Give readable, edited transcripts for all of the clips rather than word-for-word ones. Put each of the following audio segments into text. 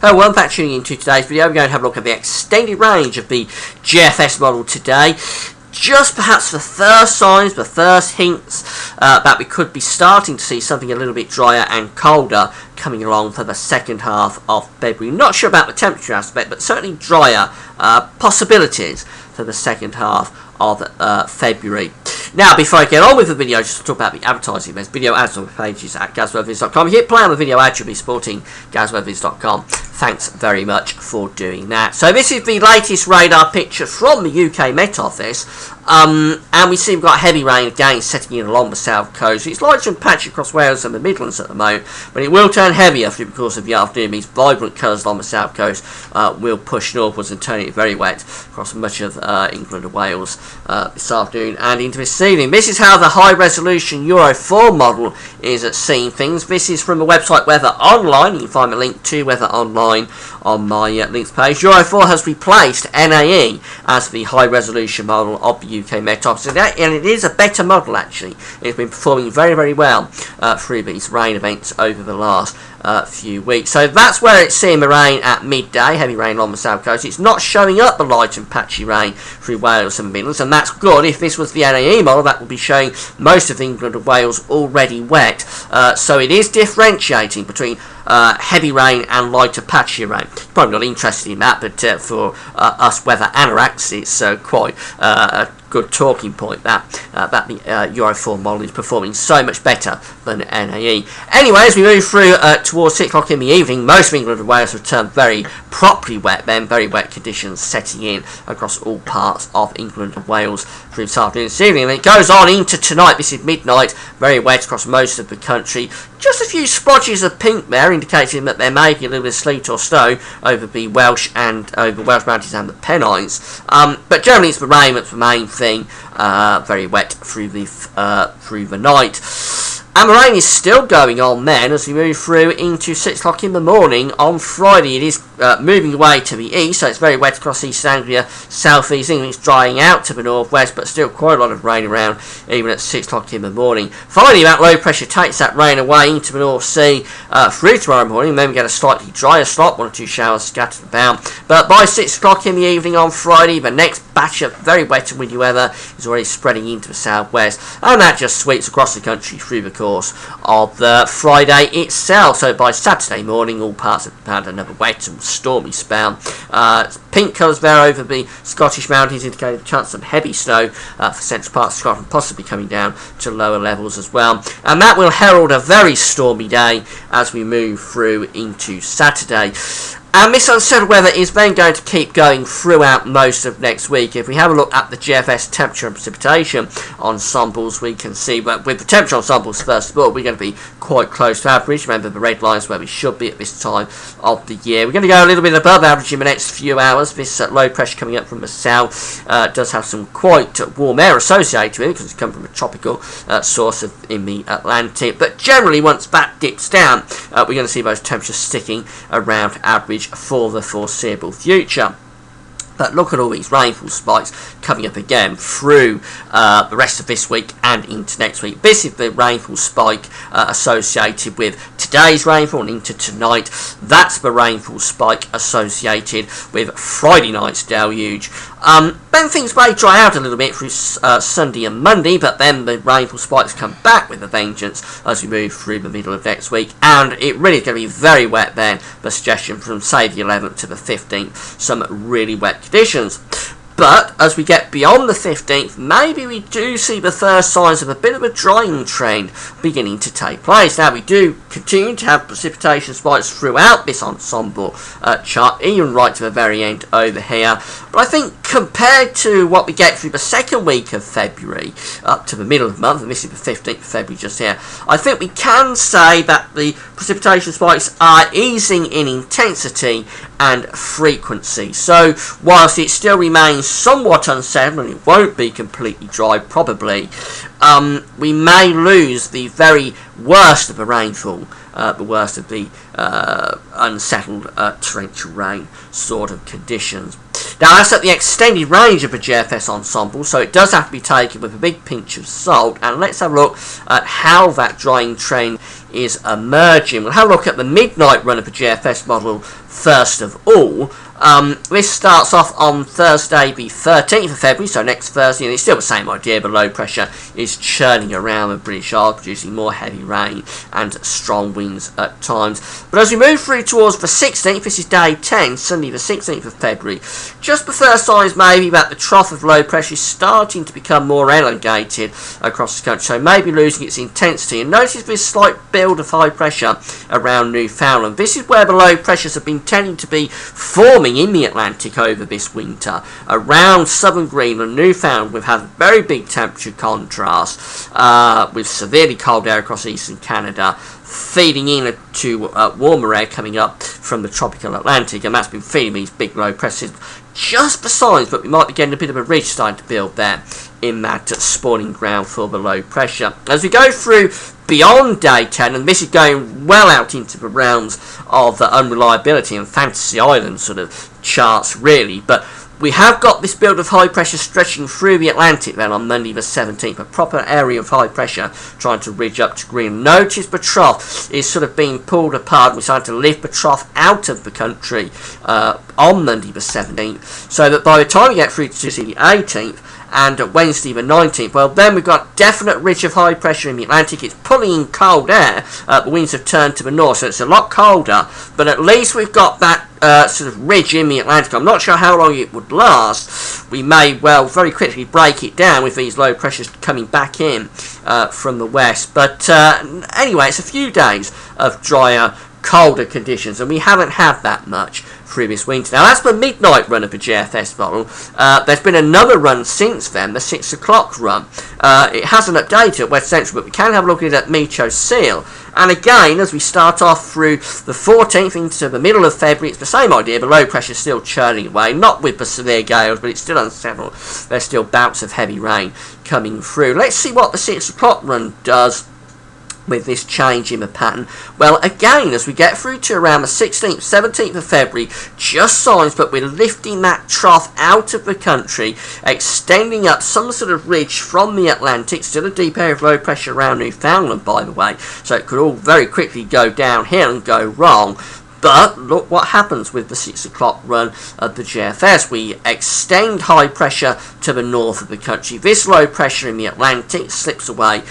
Hello, welcome back tuning into today's video. We're going to have a look at the extended range of the GFS model today. Just perhaps the first signs, the first hints that we could be starting to see something a little bit drier and colder coming along for the second half of February. Not sure about the temperature aspect, but certainly drier possibilities for the second half of February. Now, before I get on with the video, just to talk about the advertising, there's video ads on the pages at gazworthviz.com. Hit play on the video ad, you'll be supporting gazworthviz.com. Thanks very much for doing that. So this is the latest radar picture from the UK Met Office, and we see we've got heavy rain again setting in along the south coast. It's light and patchy across Wales and the Midlands at the moment, but it will turn heavier through the course of the afternoon. These vibrant colours along the south coast will push northwards and turn it very wet across much of England and Wales this afternoon and into this evening. This is how the high-resolution Euro 4 model is seeing things. This is from the website Weather Online. You can find the link to Weather Online on my links page. Euro 4 has replaced NAE as the high-resolution model of the UK Met Office, and it is a better model actually. It's been performing very, very well through these rain events over the last few weeks. So that's where it's seeing the rain at midday, heavy rain along the south coast. It's not showing up the light and patchy rain through Wales and Midlands, and that's good. If this was the NAE model, that would be showing most of England and Wales already wet. So it is differentiating between heavy rain and lighter patchy rain. Probably not interested in that, but for us weather anoraks, it's quite a good talking point that the Euro 4 model is performing so much better than NAE. Anyway, as we move through towards 6 o'clock in the evening, most of England and Wales have turned very properly wet then, very wet conditions setting in across all parts of England and Wales through this afternoon and this evening. And it goes on into tonight. This is midnight, very wet across most of the country. Just a few splotches of pink there, indicating that there may be a little bit of sleet or snow over the Welsh and over Welsh Mountains and the Pennines. But generally it's the rain that's the main thing. Very wet through the night. And the rain is still going on then as we move through into 6 o'clock in the morning on Friday. It is moving away to the east, so it's very wet across East Anglia, South East England. It's drying out to the northwest, but still quite a lot of rain around even at 6 o'clock in the morning. Finally, that low pressure takes that rain away into the North Sea through tomorrow morning. Then we get a slightly drier slot, 1 or 2 showers scattered about. But by 6 o'clock in the evening on Friday, the next batch of very wet and windy weather is already spreading into the southwest, and that just sweeps across the country through the course of the Friday itself. So by Saturday morning, all parts have had another wet and stormy spell. Pink colours there over the Scottish mountains indicating the chance of some heavy snow for central parts of Scotland, possibly coming down to lower levels as well. And that will herald a very stormy day as we move through into Saturday. And this unsettled weather is then going to keep going throughout most of next week. If we have a look at the GFS temperature and precipitation ensembles, we can see that with the temperature ensembles, first of all, we're going to be quite close to average. Remember, the red line is where we should be at this time of the year. We're going to go a little bit above average in the next few hours. This low pressure coming up from the south does have some quite warm air associated with it because it's come from a tropical source in the Atlantic. But generally, once that dips down, we're going to see those temperatures sticking around average for the foreseeable future. But look at all these rainfall spikes coming up again through the rest of this week and into next week. This is the rainfall spike associated with today's rainfall and into tonight. That's the rainfall spike associated with Friday night's deluge. Then things may dry out a little bit through Sunday and Monday, but then the rainfall spikes come back with a vengeance as we move through the middle of next week, and it really is going to be very wet then. The suggestion from say the 11th to the 15th, some really wet conditions. But as we get beyond the 15th, maybe we do see the first signs of a bit of a drying trend beginning to take place. Now, we do continue to have precipitation spikes throughout this ensemble chart, even right to the very end over here. But I think compared to what we get through the second week of February, up to the middle of the month, and this is the 15th of February just here, I think we can say that the precipitation spikes are easing in intensity and frequency. So whilst it still remains somewhat unsettled and it won't be completely dry probably, we may lose the very worst of the rainfall, the worst of the unsettled torrential rain sort of conditions. Now, that's at the extended range of the GFS ensemble, so it does have to be taken with a big pinch of salt. And let's have a look at how that drying trend is emerging. We'll have a look at the midnight run of the GFS model first of all. This starts off on Thursday the 13th of February, so next Thursday, and it's still the same idea, but low pressure is churning around the British Isles, producing more heavy rain and strong winds at times. But as we move through towards the 16th, this is day 10, Sunday the 16th of February, just the first signs maybe that the trough of low pressure is starting to become more elongated across the country, so maybe losing its intensity. And notice this slight build of high pressure around Newfoundland. This is where the low pressures have been tending to be forming in the Atlantic over this winter. Around southern Greenland, Newfoundland, we've had very big temperature contrasts with severely cold air across eastern Canada, feeding in to warmer air coming up from the tropical Atlantic, and that's been feeding these big low pressures. Just the signs that we might be getting a bit of a ridge starting to build there in that spawning ground for the low pressure. As we go through beyond day 10, and this is going well out into the realms of unreliability and Fantasy Island sort of charts really, but we have got this build of high pressure stretching through the Atlantic then on Monday the 17th, a proper area of high pressure trying to ridge up to Greenland. Notice the trough is sort of being pulled apart. We're starting to lift the trough out of the country on Monday the 17th, so that by the time we get through to Tuesday the 18th and Wednesday the 19th, well then we've got definite ridge of high pressure in the Atlantic. It's pulling in cold air. The winds have turned to the north, so it's a lot colder, but at least we've got that sort of ridge in the Atlantic. I'm not sure how long it would last. We may well very quickly break it down with these low pressures coming back in from the west, but anyway, it's a few days of drier, colder conditions, and we haven't had that much through this winter. Now that's the midnight run of the GFS model. There's been another run since then, the 6 o'clock run. It hasn't updated at West Central, but we can have a look at it at Meteo Seal. And again, as we start off through the 14th into the middle of February, it's the same idea. The low pressure is still churning away, not with the severe gales, but it's still unsettled. There's still bouts of heavy rain coming through. Let's see what the 6 o'clock run does with this change in the pattern. Well, again, as we get through to around the 16th, 17th of February, just signs, but we're lifting that trough out of the country, extending up some sort of ridge from the Atlantic, still a deep area of low pressure around Newfoundland, by the way, so it could all very quickly go downhill and go wrong. But look what happens with the 6 o'clock run of the GFS. We extend high pressure to the north of the country. This low pressure in the Atlantic slips away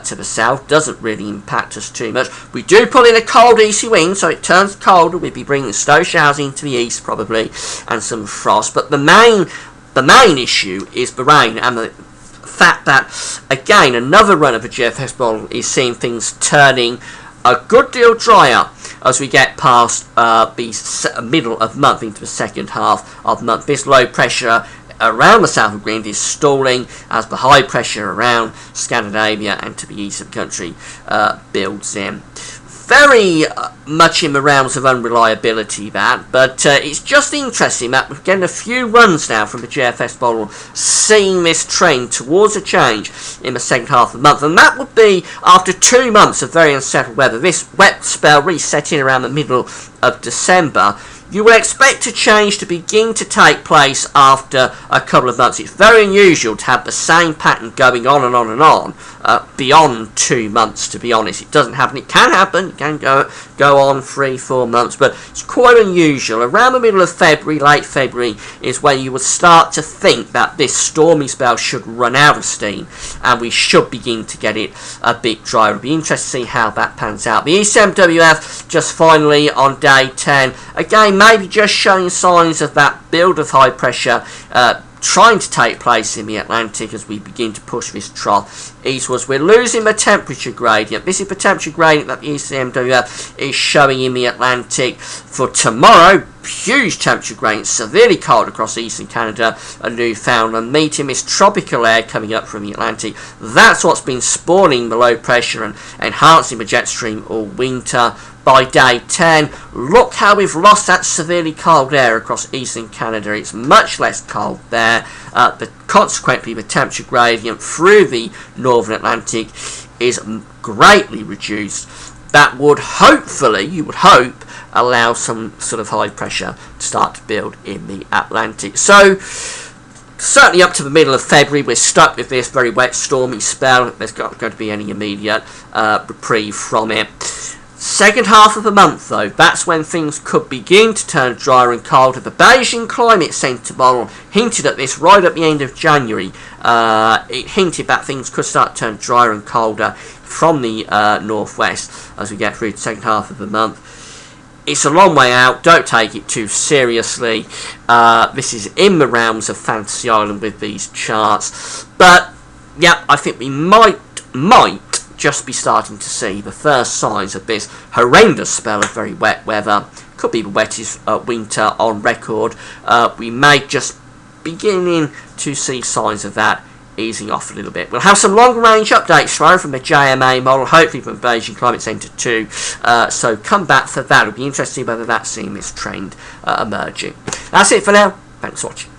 to the south. Doesn't really impact us too much. We do pull in a cold easy wind, so it turns colder. We'll be bringing snow showers into the east probably, and some frost. But the main issue is the rain and the fact that, again, another run of the GFS model is seeing things turning a good deal drier as we get past the middle of month into the second half of month. This low pressure around the south of Greenland is stalling as the high pressure around Scandinavia and to the east of the country builds in. Very much in the realms of unreliability, that, but it's just interesting that we're getting a few runs now from the GFS model seeing this trend towards a change in the second half of the month, and that would be after 2 months of very unsettled weather. This wet spell really set in around the middle of December. You would expect a change to begin to take place after a couple of months. It's very unusual to have the same pattern going on and on and on beyond 2 months, to be honest. It doesn't happen. It can happen. It can go on 3-4 months, but it's quite unusual. Around the middle of February, late February, is when you would start to think that this stormy spell should run out of steam and we should begin to get it a bit drier. It'll be interesting to see how that pans out. The ECMWF just finally on day 10. Again, maybe just showing signs of that build of high pressure trying to take place in the Atlantic as we begin to push this trough eastwards. We're losing the temperature gradient. This is the temperature gradient that the ECMWF is showing in the Atlantic for tomorrow. Huge temperature gradient, severely cold across eastern Canada and Newfoundland, meeting this tropical air coming up from the Atlantic. That's what's been spawning the low pressure and enhancing the jet stream all winter. By day 10, look how we've lost that severely cold air across eastern Canada. It's much less cold there, but consequently the temperature gradient through the northern Atlantic is greatly reduced. That would hopefully, you would hope, allow some sort of high pressure to start to build in the Atlantic. So certainly up to the middle of February, we're stuck with this very wet, stormy spell. There's not going to be any immediate reprieve from it. Second half of the month, though, that's when things could begin to turn drier and colder. The Beijing Climate Centre model hinted at this right at the end of January. It hinted that things could start to turn drier and colder from the northwest as we get through the second half of the month. It's a long way out, don't take it too seriously. This is in the realms of Fantasy Island with these charts. But, yeah, I think we might just be starting to see the first signs of this horrendous spell of very wet weather. Could be the wettest winter on record. We may just beginning to see signs of that easing off a little bit. We'll have some longer range updates tomorrow from the JMA model, hopefully from Beijing Climate Centre too. So come back for that. It'll be interesting whether that's seeing this trend emerging. That's it for now. Thanks for watching.